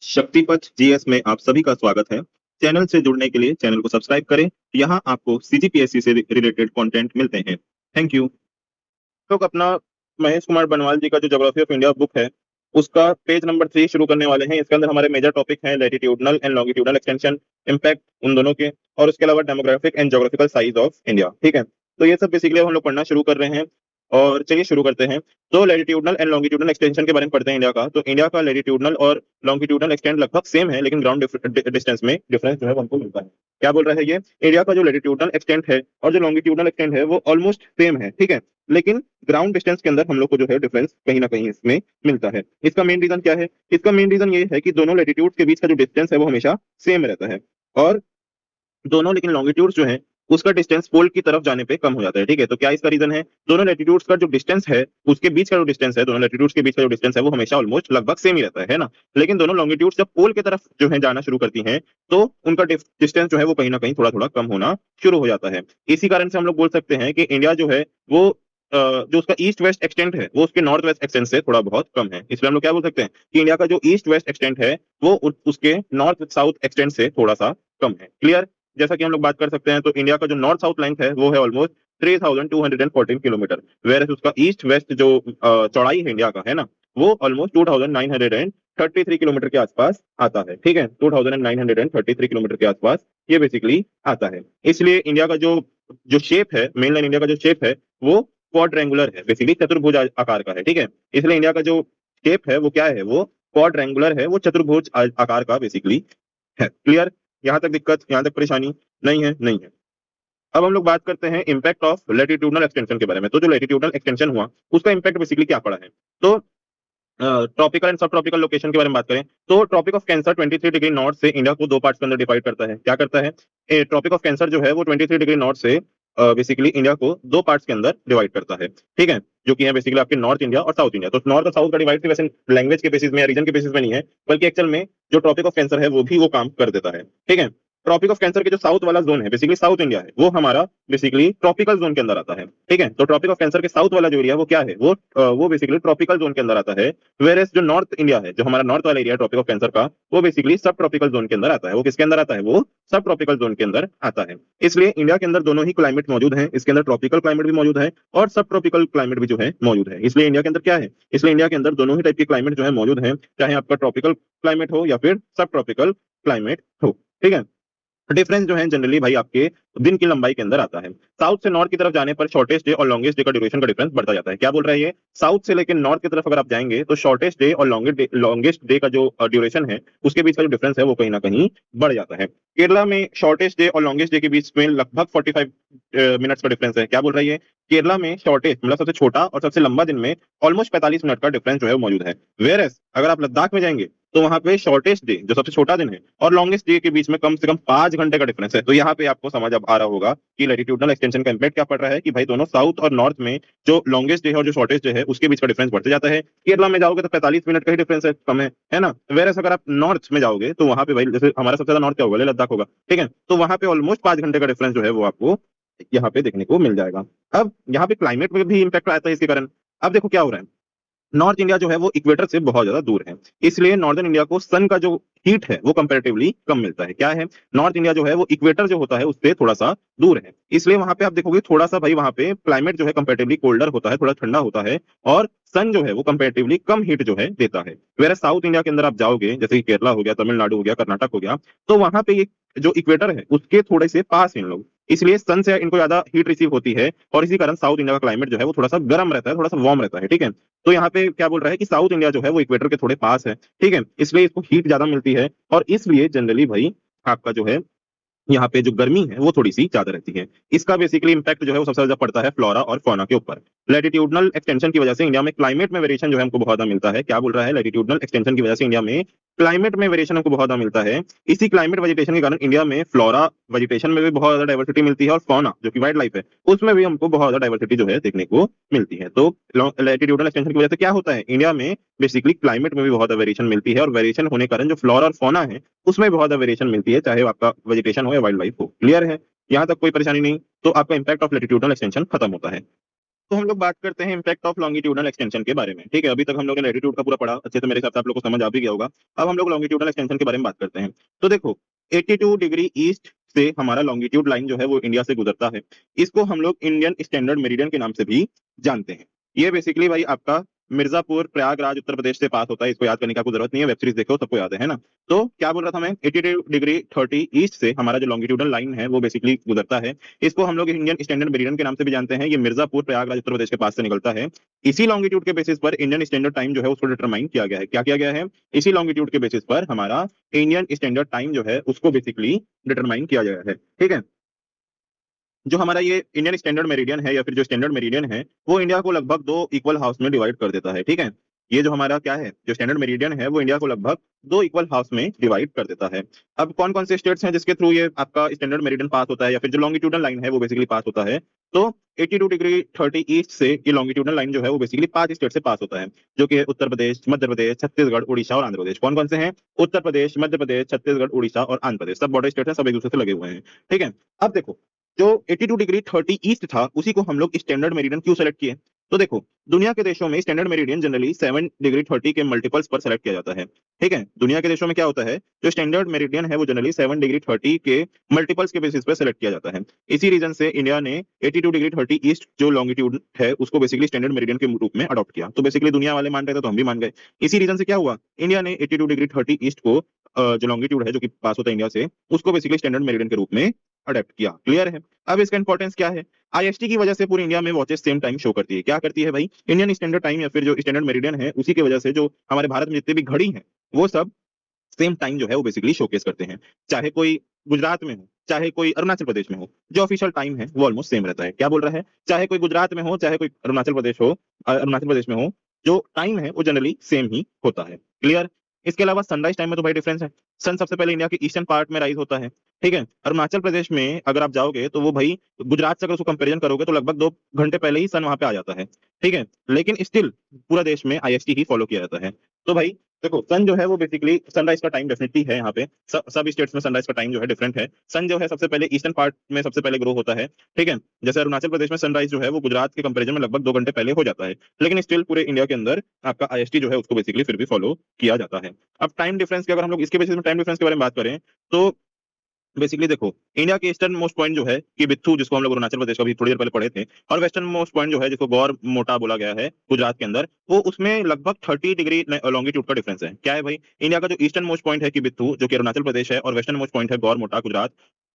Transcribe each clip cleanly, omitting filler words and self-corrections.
शक्तिपथ GS में आप सभी का स्वागत है। चैनल से जुड़ने के लिए चैनल को सब्सक्राइब करें। यहाँ आपको सीजीपीएससी से रिलेटेड कंटेंट मिलते हैं। Thank you. तो अपना महेश कुमार बनवाल जी का जो ज्योग्राफी ऑफ इंडिया बुक है उसका पेज नंबर 3 शुरू करने वाले हैं। इसके अंदर हमारे मेजर टॉपिक हैं latitudinal and longitudinal extension, impact उन दोनों के, और उसके अलावा demographic and geographical size of India. ठीक है, तो ये सब बेसिकली हम लोग पढ़ना शुरू कर रहे हैं और चलिए शुरू करते हैं। तो लैटिट्यूडनल एंड लॉन्गिट्यूडनल एक्सटेंशन के बारे में पढ़ते हैं इंडिया का। तो इंडिया का लैटिट्यूडनल और लॉन्गिट्यूडनल एक्सटेंट लगभग सेम है, लेकिन ग्राउंड डिस्टेंस में डिफरेंस जो है वो हमको मिलता है। क्या बोल रहा है ये? इंडिया का जो लैटिट्यूडनल एक्सटेंट है और जो लॉन्गिट्यूडनल एक्सटेंट है वो ऑलमोस्ट सेम है, ठीक है, लेकिन ग्राउंड डिस्टेंस के अंदर हम लोग को जो है डिफरेंस कहीं ना कहीं इसमें मिलता है। इसका मेन रीजन क्या है? इसका मेन रीजन ये है कि दोनों लैटिट्यूड के बीच का जो डिस्टेंस है वो हमेशा सेम रहता है, और दोनों लेकिन लॉन्गिट्यूड्स जो है उसका डिस्टेंस पोल की तरफ जाने पे कम हो जाता है। ठीक है, तो क्या इसका रीजन है? दोनों लैटिट्यूड्स का जो डिस्टेंस है, उसके बीच का जो डिस्टेंस है, दोनों लैटिट्यूड्स के बीच का जो डिस्टेंस है वो हमेशा ऑलमोस्ट लगभग सेम ही रहता है ना। लेकिन दोनों लॉन्गिट्यूड्स जब पोल की तरफ जो है जाना शुरू करती हैं तो उनका डिस्टेंस जो है वो कहीं ना कहीं थोड़ा थोड़ा कम होना शुरू हो जाता है। इसी कारण से हम लोग बोल सकते हैं कि इंडिया जो है वो जो उसका ईस्ट वेस्ट एक्सटेंट है वो उसके नॉर्थ वेस्ट एक्सटेंट से थोड़ा बहुत कम है। इसलिए हम लोग क्या बोल सकते हैं कि इंडिया का जो ईस्ट वेस्ट एक्सटेंट है वो उसके नॉर्थ साउथ एक्सटेंट से थोड़ा सा कम है। क्लियर? जैसा कि हम लोग बात कर सकते हैं तो इंडिया का जो नॉर्थ साउथ लेंथ है वो है ऑलमोस्ट 3214 किलोमीटर, वेयर उसका ईस्ट वेस्ट जो चौड़ाई है इंडिया का है ना वो ऑलमोस्ट 2933 किलोमीटर के आसपास आता है। ठीक है, 2933 किलोमीटर के आसपास ये बेसिकली आता है। इसलिए इंडिया का जो जो शेप है, मेनलैंड इंडिया का जो शेप है वो क्वाड्रेंगुलर है, बेसिकली चतुर्भुज आकार का है। ठीक है, इसलिए इंडिया का जो शेप है वो क्या है? वो क्वाड्रेंगुलर है, वो चतुर्भुज आकार का बेसिकली है। क्लियर? यहाँ तक दिक्कत, यहाँ तक परेशानी नहीं है? नहीं है। अब हम लोग बात करते हैं इम्पैक्ट ऑफ लैटिट्यूडनल एक्सटेंशन के बारे में। तो जो लैटिट्यूडनल एक्सटेंशन हुआ उसका इम्पैक्ट बेसिकली क्या पड़ा है? तो ट्रॉपिकल एंड सब ट्रॉपिकल लोकेशन के बारे में बात करें तो tropic of cancer 23 degree north से इंडिया को दो पार्ट्स के अंदर डिवाइड करता है। क्या करता है? ट्रॉपिक ऑफ कैंसर जो है वो 23 डिग्री नॉर्थ से बेसिकली इंडिया को दो पार्ट्स के अंदर डिवाइड करता है। ठीक है, जो कि है बेसिकली आपके नॉर्थ इंडिया और साउथ इंडिया। तो नॉर्थ और साउथ का डिवाइड वैसे लैंग्वेज के बेसिस में या रीजन के बेसिस में नहीं है, बल्कि एक्चुअल में जो ट्रॉपिक ऑफ कैंसर है वो भी वो काम कर देता है। ठीक है, ट्रॉपिक ऑफ कैंसर के जो साउथ वाला जोन है, बेसिकली साउथ इंडिया है, वो हमारा बेसिकली ट्रॉपिकल जोन के अंदर आता है। ठीक है, तो ट्रॉपिक ऑफ कैंसर के साउथ वाला जो एरिया वो क्या है? वो बेसिकली ट्रॉपिकल जोन के अंदर आता है। वेयर जो नॉर्थ इंडिया है, जो हमारा नॉर्थ वाला एरिया ट्रॉपिक ऑफ कैंसर का, वो बेसिकली सब ट्रॉपिकल जोन के अंदर आता है। वो किसके अंदर आता है? वो सब ट्रॉपिकल जोन के अंदर आता है। इसलिए इंडिया के अंदर दोनों ही क्लाइमेट मौजूद है। इसके अंदर ट्रॉपिकल क्लाइमेट भी मौजूद है और सब ट्रॉपिकल क्लाइमेट भी जो है मौजूद है। इसलिए इंडिया के अंदर क्या है? इसलिए इंडिया के अंदर दोनों ही टाइप के क्लाइमेट जो है मौजूद है, चाहे आपका ट्रॉपिकल क्लाइमेट हो या फिर सब ट्रॉपिकल क्लाइमेट हो। ठीक है, डिफरेंस जो है जनरली भाई आपके दिन की लंबाई के अंदर आता है। साउथ से नॉर्थ की तरफ जाने पर शॉर्टेस्ट डे और लॉन्गेस्ट डे का ड्यूरेशन का डिफरेंस बढ़ता जाता है। क्या बोल रहा है ये? साउथ से लेकर नॉर्थ की तरफ अगर आप जाएंगे तो शॉर्टेस्ट डे और लॉन्गेस्ट डे का जो ड्यूरेशन है उसके बीच का जो डिफरेंस है वो कहीं ना कहीं बढ़ जाता है। केरला में शॉर्टेस्ट डे और लॉन्गेस्ट डे के बीच में लगभग 45 मिनट्स का डिफरेंस है। क्या बोल रहा है ये? केरला में शॉर्टेस्ट मतलब सबसे छोटा और सबसे लंबा दिन में ऑलमोस्ट 45 मिनट का डिफरेंस जो है वो मौजूद है। वेयर अगर आप लद्दाख में जाएंगे तो वहां पे शॉर्टेस्ट डे जो सबसे छोटा दिन है और लॉन्गेस्ट डे के बीच में कम से कम 5 घंटे का डिफरेंस है। तो यहाँ पे आपको समझ अब आ रहा होगा कि लैटिट्यूडनल एक्सटेंशन का इम्पैक्ट क्या पड़ रहा है कि भाई दोनों साउथ और नॉर्थ में जो लॉन्गेस्ट डे है और जो शॉर्टेस्ट डे है उसके बीच का डिफरेंस बढ़ते जाता है। केरला में जाओगे तो 45 मिनट का ही डिफरेंस है, कम है ना। वेरस अगर आप नॉर्थ में जाओगे तो वहां पे भाई जैसे हमारा सबसे ज्यादा नॉर्थ क्या होगा? लेह लद्दाख होगा। ठीक है, तो वहां पे ऑलमोस्ट 5 घंटे का डिफरेंस जो है वो आपको यहाँ पे देखने को मिल जाएगा। अब यहाँ पे क्लाइमेट में भी इम्पैक्ट आता है इसके कारण। अब देखो क्या हो रहा है, नॉर्थ इंडिया जो है वो इक्वेटर से बहुत ज्यादा दूर है, इसलिए नॉर्दर्न इंडिया को सन का जो हीट है वो कंपैरेटिवली कम मिलता है। क्या है? नॉर्थ इंडिया जो है वो इक्वेटर जो होता है उससे थोड़ा सा दूर है, इसलिए वहां पे आप देखोगे थोड़ा सा भाई वहां पे क्लाइमेट जो है कंपैरेटिवली कोल्डर होता है, थोड़ा ठंडा होता है, और सन जो है वो कंपैरेटिवली कम हीट जो है देता है। वेर साउथ इंडिया के अंदर आप जाओगे जैसे कि केरला हो गया, तमिलनाडु हो गया, कर्नाटक हो गया, तो वहां पे ये जो इक्वेटर है उसके थोड़े से पास हैं इन लोग, इसलिए सन से इनको ज्यादा हीट रिसीव होती है, और इसी कारण साउथ इंडिया का क्लाइमेट जो है वो थोड़ा सा गर्म रहता है, थोड़ा सा वार्म रहता है। ठीक है, तो यहाँ पे क्या बोल रहा है कि साउथ इंडिया जो है वो इक्वेटर के थोड़े पास है। ठीक है, इसलिए इसको हीट ज्यादा मिलती है, और इसलिए जनरली भाई आपका जो है यहाँ पे जो गर्मी है वो थोड़ी सी ज्यादा रहती है। इसका बेसिकली इंपैक्ट जो है वो सबसे ज्यादा पड़ता है फ्लोरा और फौना के ऊपर। लैटिट्यूडनल एक्सटेंशन की वजह से इंडिया में क्लाइमेट में वेरिएशन जो है हमको बहुत ज्यादा मिलता है। क्या बोल रहा है? लैटिट्यूडनल एक्सटेंशन की वजह से इंडिया में क्लाइमेट में वेरिएशन हमको बहुत ज्यादा मिलता है। इसी क्लाइमेट वेजिटेशन के कारण इंडिया में फ्लोरा वेजिटेशन में भी बहुत ज्यादा डाइवर्सिटी मिलती है, और फौना जो कि वाइल्ड लाइफ है उसमें भी हमको बहुत ज्यादा डाइवर्सिटी जो है देखने को मिलती है। तो लैटिट्यूडनल एक्सटेंशन की वजह से क्या होता है, इंडिया में बेसिकली क्लाइमेट में भी बहुत ज्यादा वेरिएशन मिलती है, और वेरिएशन होने के कारण जो फ्लोरा और फौना है उसमें बहुत ज्यादा वेरिएशन मिलती है, चाहे आपका वेजिटेशन हो या वाइल्ड लाइफ हो। क्लियर है? यहाँ तक कोई परेशानी नहीं, तो आपका इंपैक्ट ऑफ लैटिट्यूडनल एक्सटेंशन खत्म होता है। तो हम लोग बात करते हैं इम्पैक्ट ऑफ लॉन्गिट्यूडनल एक्सटेंशन के बारे में। ठीक है, अभी तक हम लोग ने लैटिट्यूड का पूरा पढ़ा अच्छे से, मेरे हिसाब से आप लोग को समझ आ भी गया होगा। अब हम लोग लॉन्गिट्यूडनल एक्सटेंशन के बारे में बात करते हैं। तो देखो 82 डिग्री ईस्ट से हमारा लॉन्गिट्यूड लाइन जो है वो इंडिया से गुजरता है। इसको हम लोग इंडियन स्टैंडर्ड मेरिडियन के नाम से भी जानते हैं। ये बेसिकली भाई आपका मिर्जापुर प्रयागराज उत्तर प्रदेश से पास होता है। इसको याद करने की आपको जरूरत नहीं है, वेब सीरीज देखो सबको याद है ना। तो क्या बोल रहा था मैं, 82 डिग्री 30 ईस्ट से हमारा जो लॉन्गिट्यूडल लाइन है वो बेसिकली गुजरता है। इसको हम लोग इंडियन स्टैंडर्ड मेरिडियन के नाम से भी जानते हैं। ये मिर्जापुर प्रयागराज उत्तर प्रदेश के पास से निकलता है। इसी लॉन्गिट्यूड के बेसिस पर इंडियन स्टैंडर्ड टाइम जो है उसको डिटरमाइन किया गया है। क्या किया गया है, इसी लॉन्गिट्यूड के बेसिस पर हमारा इंडियन स्टैंडर्ड टाइम जो है उसको बेसिकली डिटरमाइन किया गया है। ठीक है, जो हमारा ये इंडियन स्टैंडर्ड मेरिडियन है या फिर जो स्टैंडर्ड मेरिडियन है वो इंडिया को लगभग 2 इक्वल हाउस में डिवाइड कर देता है। ठीक है, ये जो हमारा क्या है, जो स्टैंडर्ड मेरिडियन है वो इंडिया को लगभग 2 इक्वल हाउस में डिवाइड कर देता है। अब कौन कौन से स्टेट्स हैं जिसके थ्रू ये आपका स्टैंडर्ड मेरिडियन पास होता है या फिर जो लॉन्गिट्यूडनल लाइन है वो बेसिकली पास होता है। तो 82 डिग्री 30 ईस्ट से ये लॉन्गिट्यूडनल लाइन जो है वो बेसिकली 5 स्टेट से पास होता है, जो कि है उत्तर प्रदेश, मध्य प्रदेश, छत्तीसगढ़, उड़ीसा और आंध्र प्रदेश। कौन कौन से हैं, उत्तर प्रदेश, मध्य प्रदेश, छत्तीसगढ़, उड़ीसा और आंध्र प्रदेश। सब बॉर्डर स्टेट है, सब एक दूसरे से लगे हुए हैं। ठीक है, अब देखो जो 82 डिग्री 30 ईस्ट था उसी को हम लोग स्टैंडर्ड मेरिडियन क्यों सेलेक्ट किए। तो देखो दुनिया के देशों में स्टैंडर्ड मेरिडियन जनरली 7 डिग्री 30 के मल्टीपल्स पर सेलेक्ट किया जाता है। ठीक है, दुनिया के देशों में क्या होता है, जो स्टैंडर्ड मेरिडियन है वो जनरली 7 डिग्री 30 के मल्टीपल्स के बेसिस पर सेलेक्ट किया जाता है। इसी रीजन से इंडिया ने 82 डिग्री 30 ईस्ट जो लॉन्गिट्यूड है उसको बेसिकली स्टैंडर्ड मेरिडियन के रूप में अडॉप्ट किया। तो बेसिकली दुनिया वाले मान रहे थे तो हम भी मान गए। इसी रीजन से क्या हुआ, इंडिया ने 82 डिग्री 30 ईस्ट को जो लॉन्गिट्यूड है जो कि पास होता है इंडिया से, उसको बेसिकली स्टैंडर्ड मेरिडियन के रूप में अडेप्ट किया। क्लियर है। अब इसका इंपॉर्टेंस क्या है, आईएसटी की वजह से पूरी इंडिया में वॉचेस सेम टाइम शो करती है। क्या करती है भाई, इंडियन स्टैंडर्ड टाइम या फिर जो स्टैंडर्ड मेरिडियन है उसी की वजह से जो हमारे भारत में जितने भी घड़ी हैं वो सब सेम टाइम जो है वो बेसिकली शोकेस करते हैं। चाहे कोई गुजरात में हो, चाहे कोई अरुणाचल प्रदेश में हो, जो ऑफिशियल टाइम है वो ऑलमोस्ट सेम रहता है। क्या बोल रहा है, चाहे कोई गुजरात में हो, चाहे कोई अरुणाचल प्रदेश हो, अरुणाचल प्रदेश में हो, जो टाइम है वो जनरली सेम ही होता है। क्लियर। इसके अलावा सनराइज टाइम में तो भाई डिफरेंस है। सन सबसे पहले इंडिया के ईस्टर्न पार्ट में राइज होता है। ठीक है, अरुणाचल प्रदेश में अगर आप जाओगे तो वो भाई गुजरात से अगर उसको कंपेरिजन करोगे तो लगभग 2 घंटे पहले ही सन वहां पे आ जाता है। ठीक है, लेकिन स्टिल पूरा देश में आईएसटी ही फॉलो किया जाता है। तो भाई देखो सन जो है वो बेसिकली सनराइज का टाइम डेफिनेटली है यहाँ पे, सब स्टेट्स में सनराइज का टाइम जो है डिफरेंट है। सन जो है सबसे पहले ईस्टर्न पार्ट में सबसे पहले ग्रो होता है। ठीक है, जैसे अरुणाचल प्रदेश में सनराइज जो है वो गुजरात के कंपेरिजन में लगभग 2 घंटे पहले हो जाता है, लेकिन स्टिल पूरे इंडिया के अंदर आपका आईएसटी जो है उसको बेसिकली फिर भी फॉलो किया जाता है। अब टाइम डिफरेंस की अगर हम लोग इसके बेसिस में टाइम डिफरेंस के बारे में बात करें तो बेसिकली देखो इंडिया के ईस्टर्न मोस्ट पॉइंट जो है कि बिथू, जिसको हम लोग अरुणाचल प्रदेश का भी थोड़ी देर पहले पढ़े थे, और वेस्टर्न मोस्ट पॉइंट जो है जिसको गौर मोटा बोला गया है गुजरात के अंदर, वो उसमें लगभग 30 डिग्री लॉन्गिट्यूड का डिफरेंस है। क्या है भाई, इंडिया का जो ईस्टर्न मोस्ट पॉइंट है कि बिथू जो कि अरुणाचल प्रदेश है, और वेस्टर्न मोस्ट पॉइंट है गौर मोटा गुजरात,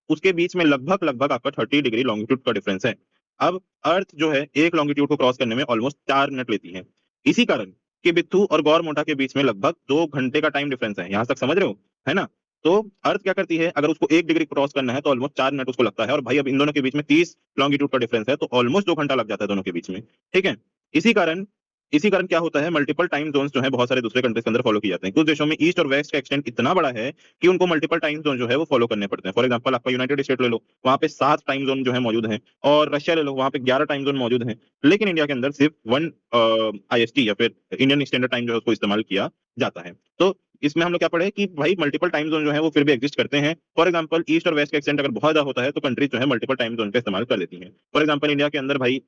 उसके बीच में लगभग लगभग आपका 30 डिग्री लॉन्गिट्यूड का डिफरेंस है। अब अर्थ जो है एक लॉन्गिट्यूड को क्रॉस करने में ऑलमोस्ट 4 मिनट लेती है। इसी कारण कि बिथू और गौर मोटा के बीच में लगभग 2 घंटे का टाइम डिफरेंस है। यहां तक समझ रहे हो, है ना। तो अर्थ क्या करती है, अगर उसको 1 डिग्री क्रॉस करना है तो ऑलमोस्ट 4 मिनट उसको लगता है, और भाई अब इन दोनों के बीच में 30 लॉन्गिट्यूड का डिफरेंस है तो ऑलमोस्ट 2 घंटा लग जाता है दोनों के बीच में। ठीक है, इसी कारण इसी कारण क्या होता है, मल्टीपल टाइम जोन्स जो है बहुत सारे दूसरे कंट्रीज के अंदर फॉलो किए जाते हैं। कुछ देशों में ईस्ट और वेस्ट का एक्सटेंट इतना बड़ा है कि उनको मल्टीपल टाइम जोन जो है वो फॉलो करने पड़ते हैं। फॉर एग्जांपल आपका यूनाइटेड स्टेट ले लो, वहां पे 7 टाइम जोन जो है मौजूद हैं, और रशिया ले लो वहां पे 11 टाइम जोन मौजूद हैं, लेकिन इंडिया के अंदर सिर्फ 1 आईएसटी या फिर इंडियन स्टैंडर्ड टाइम जो है उसको इस्तेमाल किया जाता है। तो इसमें हम लोग क्या पढ़े कि भाई मल्टीपल टाइम जोन जो है वो फिर भी एग्जिस्ट करते हैं। फॉर एग्जांपल ईस्ट और वेस्ट का एक्सटेंट अगर बहुत ज्यादा होता है तो कंट्रीज जो है मल्टीपल टाइम जोन का इस्तेमाल कर लेती हैं। फॉर एग्जांपल इंडिया के अंदर भाई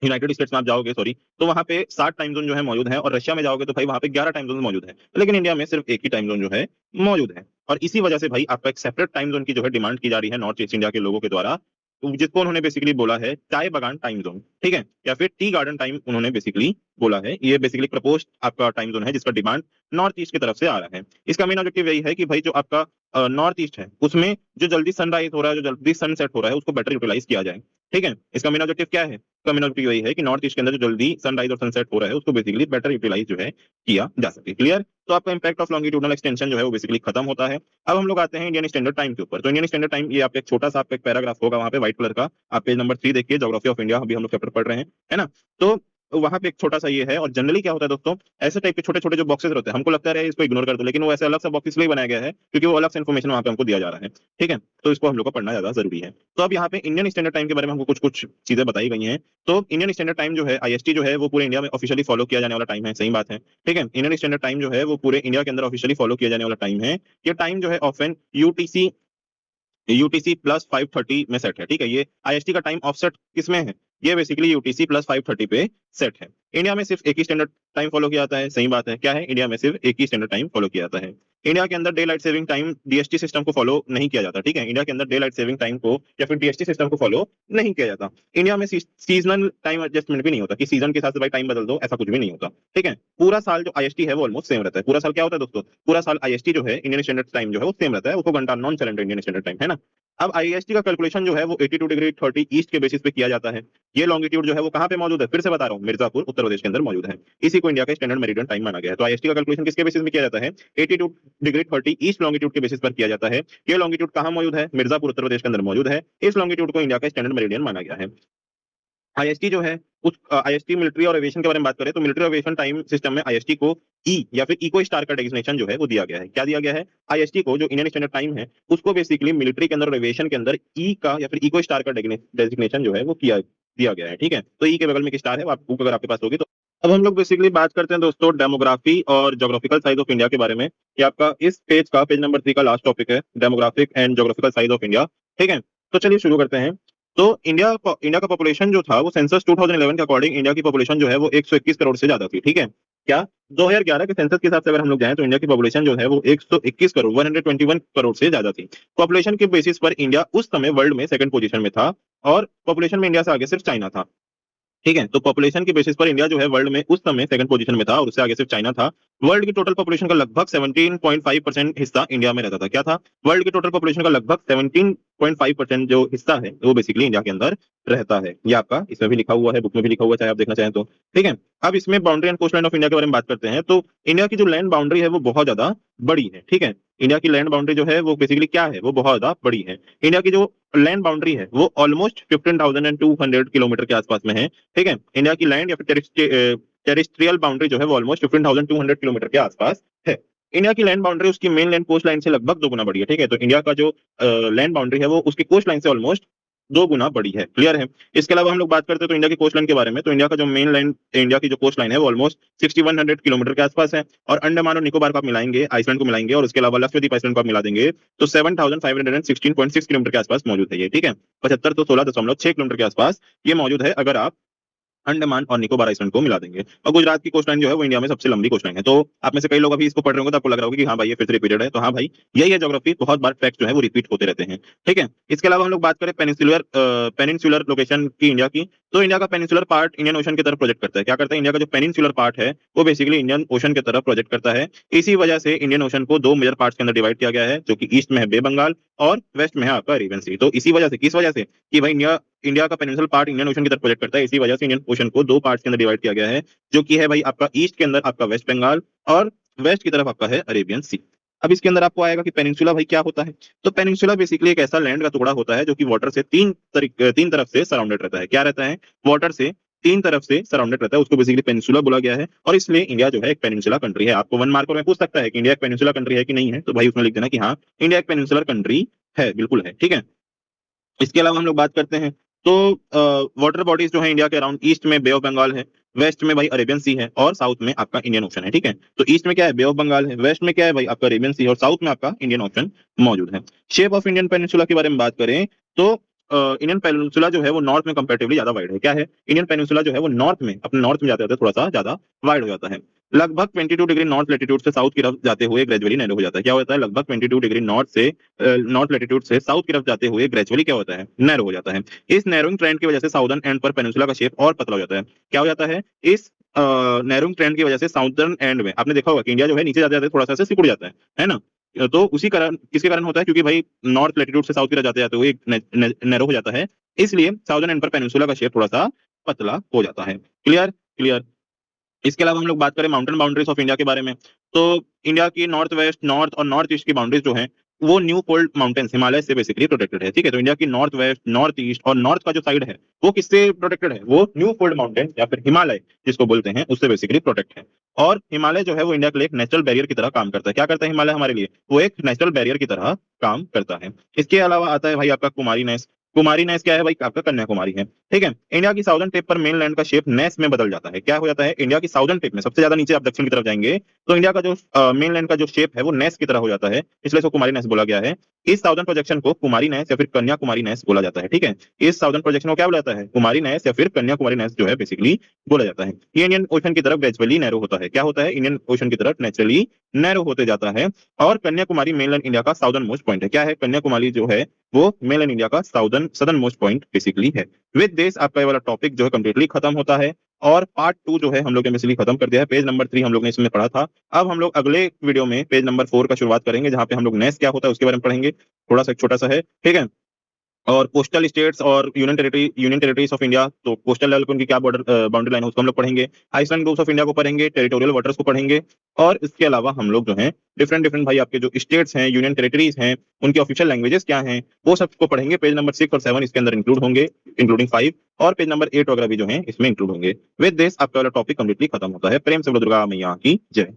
यूनाइटेड स्टेट्स में आप जाओगे सॉरी, तो वहां पे 7 टाइम जोन जो है मौजूद है, और रशिया में जाओगे तो भाई वहां पे 11 टाइम जोन मौजूद है, लेकिन इंडिया में सिर्फ एक ही टाइम जोन जो है मौजूद है। और इसी वजह से भाई आपका एक सेपरेट टाइम जोन की जो है डिमांड की जा रही है नॉर्थ ईस्ट इंडिया के लोगों के द्वारा, जिसको उन्होंने बेसिकली बोला है चाय बगान टाइम जोन। ठीक है, या फिर टी गार्डन टाइम उन्होंने बेसिकली बोला है। ये बेसिकली प्रपोज्ड आपका टाइम जोन है जिसका डिमांड नॉर्थ ईस्ट की तरफ से आ रहा है। इसका मेन ऑब्जेक्टिव यही है कि भाई जो आपका नॉर्थ ईस्ट है उसमें जो जल्दी सनराइज हो रहा है, जो जल्दी सनसेट हो रहा है, उसको बेटर यूटिलाइज किया जाए। ठीक है, इसका मेन ऑब्जेक्टिव क्या है, इसका मेन ऑब्जेक्टिव यही है कि नॉर्थ ईस्ट के अंदर जो जल्दी सनराइज और सनसेट हो रहा है उसको बेसिकली बेटर यूटिलाइज जो है किया जा सके। क्लियर। तो आपका इंपैक्ट ऑफ लॉन्गिट्यूडनल एक्सटेंशन जो है वो बेसिकली खत्म होता है। अब हम लोग आते हैं इंडियन स्टैंडर्ड टाइम के ऊपर। तो इंडियन स्टैंडर्ड टाइम, ये आपका एक छोटा सा आपका एक पैराग्राफ होगा वहां पे व्हाइट कलर का, आप पेज नंबर 3 देखिए, ज्योग्राफी ऑफ इंडिया, अभी हम लोग चैप्टर पढ़ रहे हैं, है ना। तो वहां पे एक छोटा सा ये है, और जनरली क्या होता है दोस्तों, ऐसे टाइप के छोटे छोटे जो बॉक्सेस होते हैं, हमको लगता है इसको इग्नोर कर दो, लेकिन वो ऐसे अलग सा बॉक्स इसलिए बनाया गया है क्योंकि वो अलग से इन्फॉर्मेशन वहां पे हमको दिया जा रहा है। ठीक है, तो इसको हम लोग को पढ़ना ज्यादा जरूरी है। तो अब यहाँ पे इंडियन स्टैंडर्ड टाइम के बारे में हमको कुछ कुछ चीजें बताई गई हैं। तो इंडियन स्टैंडर्ड टाइम जो है आईएसटी जो है वो पूरे इंडिया में ऑफिशियली फॉलो किया जाने वाला टाइम है, सही बात है। ठीक है, इंडियन स्टैंडर्ड टाइम जो है वो पूरे इंडिया के अंदर ऑफिशियली फॉलो किया जाने वाला टाइम है। ये टाइम जो है ऑफन यूटीसी +530 में सेट है। ठीक है, ये आईएसटी का टाइम ऑफसेट किसमें है, ये बेसिकली यूटीसी प्लस 530 पे सेट है। इंडिया में सिर्फ एक ही स्टैंडर्ड टाइम फॉलो किया जाता है, सही बात है, क्या है, इंडिया में सिर्फ एक ही स्टैंडर्ड टाइम फॉलो किया जाता है। इंडिया के अंदर day light saving time DST system को फॉलो नहीं किया जाता, ठीक है, इंडिया के अंदर डे लाइट सेविंग टाइम को या फिर डीएसटी सिस्टम को फॉलो नहीं किया जाता। इंडिया में सीजनल टाइम एडजस्टमेंट भी नहीं होता कि सीजन के हिसाब से भाई टाइम बदल दो, ऐसा कुछ भी नहीं होता, ठीक है। पूरा साल जो आईएसटी है वो ऑलमोस्ट सेम रहता है। पूरा साल क्या होता है दोस्तों, पूरा साल आईएसटी जो है, इंडियन स्टैंडर्ड टाइम जो है वो सेम रहता है, उसको घंटा non challenge Indian standard time है ना। अब आईएसटी का कैलकुलेशन जो है वो 82 डिग्री 30 ईस्ट के बेसिस पे किया जाता है। ये लॉन्गिट्यूड जो है वो कहां पे मौजूद है, फिर से बता रहा हूं, मिर्जापुर उत्तर प्रदेश के अंदर मौजूद है। इसी को इंडिया का स्टैंडर्ड मेरिडियन टाइम माना गया है। तो आईएसटी का कैलकुलेशन किसके बेसिस में किया जाता है, 82 डिग्री 30 ईस्ट लॉन्गिट्यूड के बेसिस पर किया जाता है। ये लॉन्गिट्यूड कहां मौजूद है, मिर्जापुर उत्तर प्रदेश के अंदर मौजूद है। इस लॉन्गिट्यूड को इंडिया का स्टैंडर्ड मेरिडियन माना गया है। आईएसटी जो है उस आईएसटी मिलिट्री और एविएशन के बारे में बात करें तो मिलिट्री और एविएशन टाइम सिस्टम में आईएसटी को ई या फिर इको स्टार का डेजिग्नेशन जो है वो दिया गया है। क्या दिया गया है, आईएसटी को जो इंडियन स्टैंडर्ड टाइम है उसको बेसिकली मिलिट्री के अंदर और एविएशन के अंदर ई का या फिर इको स्टार का डेजिग्नेशन जो है वो किया दिया गया है, ठीक है। तो ई के बगल में एक स्टार है, आप बुक अगर आपके पास होगी तो। अब हम लोग बेसिकली बात करते हैं दोस्तों डेमोग्राफी और ज्योग्राफिकल साइज ऑफ इंडिया के बारे में। ये आपका इस पेज का पेज नंबर 3 का लास्ट टॉपिक है, demographic and geographical size of India, ठीक है। तो चलिए शुरू करते हैं। तो इंडिया का पॉपुलेशन जो था वो सेंसस 2011 के अकॉर्डिंग इंडिया की पॉपुलेशन जो है वो 121 करोड़ से ज्यादा थी, ठीक है। क्या 2011 के सेंसस के हिसाब से अगर हम लोग जाएं तो इंडिया की पॉपुलेशन जो है वो 121 करोड़ 121 करोड़ से ज्यादा थी। पॉपुलेशन के बेसिस पर इंडिया उस समय वर्ल्ड में सेकंड पोजीशन में था और पॉपुलेशन में इंडिया से आगे सिर्फ चाइना था, ठीक है। तो पॉपुलेशन के बेसिस पर इंडिया जो है वर्ल्ड में उस समय सेकंड पोजीशन में था और उससे आगे सिर्फ चाइना था। वर्ल्ड की टोटल पॉपुलेशन का लगभग 17.5% हिस्सा इंडिया में रहता था। क्या था, वर्ल्ड की टोटल पॉपुलेशन का लगभग 17.5% जो हिस्सा है वो बेसिकली इंडिया के अंदर रहता है। ये आपका इसमें भी लिखा हुआ है, बुक में भी लिखा हुआ है, चाहे आप देखना चाहें तो, ठीक है। अब इसमें boundary and coast line of India के बारे में बात करते हैं। तो इंडिया की जो लैंड बाउंड्री है वो बहुत ज्यादा बड़ी है, ठीक है। इंडिया की लैंड बाउंड्री जो है वो बेसिकली क्या है, वो बहुत ज्यादा बड़ी है। इंडिया की जो लैंड बाउंड्री है वो ऑलमोस्ट 15,200 किलोमीटर के आसपास में है, ठीक है। इंडिया की लैंड या फिर टेरिस्ट्रियल बाउंड्री जो है वो ऑलमोस्ट 15,200 किलोमीटर के आसपास है। इंडिया की लैंड बाउंड्री उसकी मेन लैंड कोस्ट लाइन से लगभग 2 गुना बड़ी है, ठीक है। तो इंडिया का जो लैंड बाउंड्री है वो उसकी कोस्ट लाइन से ऑलमोस्ट 2 गुना बड़ी है, क्लियर है। इसके अलावा हम लोग बात करते हैं तो इंडिया की कोस्ट लाइन के बारे में। तो इंडिया का जो मेन लैंड, इंडिया की जो कोस्ट लाइन है वो ऑलमोस्ट 6100 किलोमीटर के आसपास है। और अंडमान और निकोबार को आप मिलाएंगे, आइसलैंड को मिलाएंगे और उसके अलावा लक्षद्वीप आइसलैंड को आप मिला देंगे तो 7516.6 किलोमीटर के आसपास मौजूद है ये, ठीक है। 75 तो 16.6 किलोमीटर के आसपास ये मौजूद है अगर आप अंडमान और निकोबार आइसलैंड को मिला देंगे। और गुजरात की कोस्ट लाइन जो है वो इंडिया में सबसे लंबी कोस्ट लाइन है। तो आप में से कई लोग अभी इसको पढ़ रहे होंगे तो आपको लग रहा होगा कि हाँ भाई ये फिर से रिपीटेड है, तो हाँ भाई यही है ज्योग्राफी, बहुत बार फैक्ट जो है वो रिपीट होते रहते हैं, ठीक है। इसके अलावा हम लोग बात करें पेनिनसुलर लोकेशन की इंडिया की। तो इंडिया का पेनिनसुलर पार्ट इंडियन ओशन की तरफ प्रोजेक्ट करता है। क्या करता है, इंडिया का जो पेनिनसुलर पार्ट है वो बेसिकली इंडियन ओशन की तरफ प्रोजेक्ट करता है। इसी वजह से इंडियन ओशन को 2 मेजर पार्ट्स के अंदर डिवाइड किया गया है, जो कि ईस्ट में है बे बंगाल और वेस्ट में है आपका अरेबियन सी। तो इसी वजह से, किस वजह से, कि भाई इंडिया का पेनिनसुलर पार्ट इंडियन ओशन की तरफ प्रोजेक्ट करता है, इसी वजह से इंडियन ओशन को 2 पार्ट्स के अंदर डिवाइड किया गया है, जो कि है भाई आपका ईस्ट के अंदर आपका वेस्ट बंगाल और वेस्ट की तरफ आपका है अरेबियन सी। अब इसके अंदर आपको आएगा कि पेनिनसुला भाई क्या होता है। तो पेनिनसुला बेसिकली एक ऐसा लैंड का टुकड़ा होता है जो कि वाटर से तीन तरफ से सराउंडेड रहता है। क्या रहता है, वाटर से 3 तरफ से सराउंडेड रहता है, उसको बेसिकली पेनिनसुला बोला गया है। और इसलिए इंडिया जो है एक पेनिनसुला कंट्री है। आपको 1 मार्क में पूछ सकता है कि इंडिया एक पेनिनसुला कंट्री है कि नहीं है, तो भाई उसमें लिख देना कि हाँ इंडिया एक पेनिनसुलर कंट्री है, बिल्कुल है, ठीक है। इसके अलावा हम लोग बात करते हैं तो वाटर बॉडीज जो है इंडिया के अराउंड, ईस्ट में बे ऑफ बंगाल है, वेस्ट में भाई अरेबियन सी है और साउथ में आपका इंडियन ओशन है, ठीक है। तो ईस्ट में क्या है, बे ऑफ बंगाल है, वेस्ट में क्या है भाई आपका अरेबियन सी और साउथ में आपका इंडियन ओशन मौजूद है। शेप ऑफ इंडियन पेनिनसुला के बारे में बात करें तो इंडियन पेनिनसुला जो है वो नॉर्थ में कंपैरेटिवली ज्यादा वाइड है। क्या है, इंडियन पेनिनसुला जो है वो नॉर्थ में, अपने नॉर्थ में जाते जाते थोड़ा सा ज्यादा वाइड हो जाता है। लगभग 22 डिग्री नॉर्थ लेटीट्यूड से साउथ की तरफ जाते हुए ग्रेजुअली नैरो हो जाता है। क्या होता है, लगभग 22 डिग्री नॉर्थ लेटीट्यूड से साउथ की तरफ जाते हुए ग्रेजुअली क्या होता है, नैरो हो जाता है। इस नैरोइंग ट्रेंड की वजह से साउदर्न एंड पर पेनिनसुला का शेप और पतला हो जाता है। क्या हो जाता है, इस नैरोइंग ट्रेंड की वजह से साउदर्न एंड में आपने देखा होगा कि इंडिया जो है नीचे जाते जाते थोड़ा सा सिकुड़ जाता है ना। तो उसी कारण, किसके कारण होता है, क्योंकि भाई नॉर्थ लेटीट्यूड से साउथ की तरफ जाते जाते हुए नैरो हो जाता है, इसलिए साउदर्न एंड पर पेनिनसुला का शेप थोड़ा सा पतला हो जाता है। Clear clear. इसके अलावा हम लोग बात करें माउंटेन बाउंड्रीज ऑफ इंडिया के बारे में। तो इंडिया की नॉर्थ वेस्ट, नॉर्थ और नॉर्थ ईस्ट की बाउंड्रीज जो है वो न्यू फोल्ड माउंटेन्स, हिमालय से बेसिकली प्रोटेक्टेड है, ठीक है। तो इंडिया की नॉर्थ वेस्ट, नॉर्थ ईस्ट और नॉर्थ का जो साइड है वो किससे प्रोटेक्टेड है, वो न्यू फोल्ड माउंटेन या फिर हिमालय जिसको बोलते हैं उससे बेसिकली प्रोटेक्ट है। और हिमालय जो है वो इंडिया के लिए एक नेचुरल बैरियर की तरह काम करता है। क्या करता है हिमालय हमारे लिए, वो एक नेचुरल बैरियर की तरह काम करता है। इसके अलावा आता है भाई आपका कुमारी नेस। कुमारी नेस क्या है भाई, आपका कन्याकुमारी है, ठीक है। इंडिया की साउदर्न टिप पर मेन लैंड का शेप नेस में बदल जाता है। क्या हो जाता है, इंडिया की साउदर्न टिप में सबसे ज्यादा नीचे आप दक्षिण की तरफ जाएंगे तो इंडिया का जो मेन लैंड का जो शेप है वो नेस की तरह हो जाता है, इसलिए इसको कुमारी नेस बोला गया है। इस साउदर्न प्रोजेक्शन को कुमारी नैस या फिर कन्याकुमारी नैस बोला जाता है। ठीक है, इस साउदर्न प्रोजेक्शन को क्या बोला जाता है? कुमारी नैस या फिर कन्याकुमारी नैस जो है बेसिकली बोला जाता है। ये इंडियन ओशन की तरफ ग्रेजुअली नैरो होता है। क्या होता है? इंडियन ओशन की तरफ नेचुरली नैरो होते जाता है। और कन्याकुमारी मेनलैंड इंडिया का साउदर्न मोस्ट पॉइंट है। क्या है? कन्याकुमारी जो है वो मेनलैंड इंडिया का सदर्न मोस्ट पॉइंट बेसिकली है। विद दिस आपका ये वाला टॉपिक जो है कंप्लीटली खत्म होता है और पार्ट 2 जो है हम लोग ने बेसिकली खत्म कर दिया है। पेज नंबर 3 हम लोग ने इसमें पढ़ा था। अब हम लोग अगले वीडियो में पेज नंबर 4 का शुरुआत करेंगे, जहां पे हम लोग नेस क्या होता है उसके बारे में पढ़ेंगे। थोड़ा सा एक छोटा सा है, ठीक है। और कोस्टल स्टेट्स और यूनियन टेरिटरीज ऑफ इंडिया, तो कोस्टल लेवल पे उनकी क्या बॉर्डर बाउंड्री लाइन है उसको हम लोग पढ़ेंगे। आइसलैंड ग्रुप्स ऑफ इंडिया को पढ़ेंगे, टेरिटोरियल वाटर्स को पढ़ेंगे। और इसके अलावा हम लोग जो है डिफरेंट डिफरेंट भाई आपके जो स्टेट्स हैं, यूनियन टेरिटरीज हैं, उनके ऑफिशियल लैंग्वेजेस क्या हैं, वो सबको पढ़ेंगे। पेज नंबर 6 और 7 इसके अंदर इंक्लूड होंगे, इंक्लूडिंग 5। और पेज नंबर 8 वगैरह भी जो है इसमें इंक्लूड होंगे। विद दिस आपका वाला टॉपिक कंप्लीटली खत्म होता है। प्रेम से बोलो दुर्गा मैया की जय।